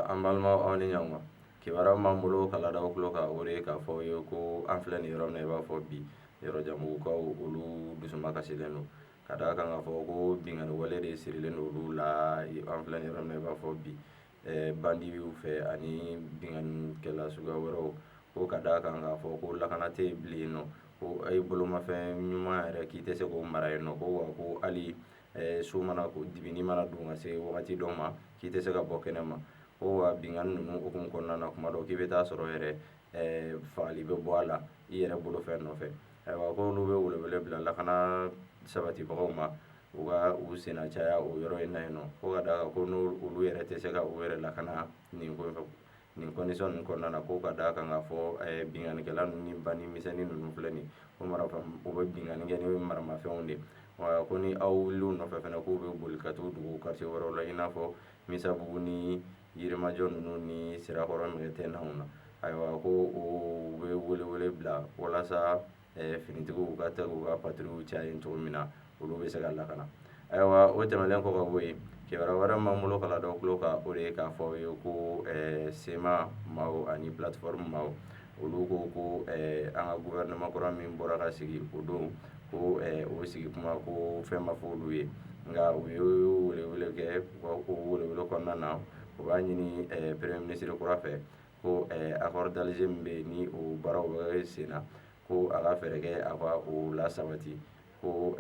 an balimaw aw ni ɲankuma kibaruya m'an bolo ka lada aw tulo kan o de ye k'a fɔ ye ko an filɛ nin yɔrɔ min na i b'a fɔ bi yɔrɔjanbugukaw olu dusuma kasilen don ka d'a kan k'a fɔ ko binkani wale de sirilen don olu la an filɛ nin yɔrɔ min na i b'a fɔ bi bandiw fɛ ani binkanikɛla suguya wɛrɛw ko ka d'a kan k'a fɔ ko lakana tɛ yen bilen yen nɔ ko a ye bolomafɛn ɲuman yɛrɛ k'i tɛ se k'o mara yen nɔ ko wa ko hali so mana ko dibini mana don ka se wagati dɔ ma k'i tɛ se ka bɔ kɛnɛ ma ko wa binkani ninnu hukumu kɔnɔna na kuma dɔ k'i bɛ taa sɔrɔ yɛrɛ fagali bɛ bɔ a la i yɛrɛ bolofɛn nɔfɛ ayiwa ko olu bɛ welewele bila lakana sabatibagaw ma u ka u senna caya o yɔrɔ in na yen nɔ ko ka d'a kan ko n'olu yɛrɛ tɛ se ka u yɛrɛ lakana nin condition ninnu kɔnɔna na ko ka d'a kan k'a fɔ binkanikɛla ninnu ni bandi misɛnnin ninnu filɛ nin ye u bɛ binkani kɛ ni maramafɛnw de ye ko ni aw wulila u nɔfɛ fɛnɛ k'u bɛ boli ka t'u dogo quartier wɛrɛw la i n'a fɔ misabugu ni yirimajɔ ninnu ni sirakɔrɔ megettɛnnaw na ayiwa ko u bɛ welewele bila walasa finitigiw ka taa u ka patrouille caya yen cogo min na olu bɛ se ka lakana ayiwa o tɛmɛnen kɔ ka bɔ yen kibaruya wɛrɛ m'an bolo ka lada aw tulo kan o de ye k'a fɔ aw ye ko sema maaw ani plateforme maaw olu ko ko an ka gouvernement kura min bɔra ka sigi o don ko o sigi kuma ko fɛn ma fɔ olu ye nka u ye welewele kɛ o welewele kɔnɔna na u b'a ɲini premier ministre kura fɛ ko accord d'Alger min bɛ yen ni o baaraw bɛ sen na ko a ka fɛɛrɛ kɛ a ka o lasabati ko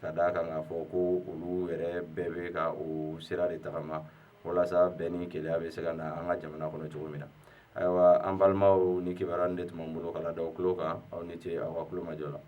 ka d'a kan k'a fɔ ko olu yɛrɛ bɛɛ bɛ ka o sira de tagama walasa bɛn ni kelenya bɛ se ka na an ka jamana kɔnɔ cogo min na ayiwa an balimaw ni kibaruya nin de tun b'an bolo ka lada aw tulo kan aw ni ce aw ka kulomajɔ la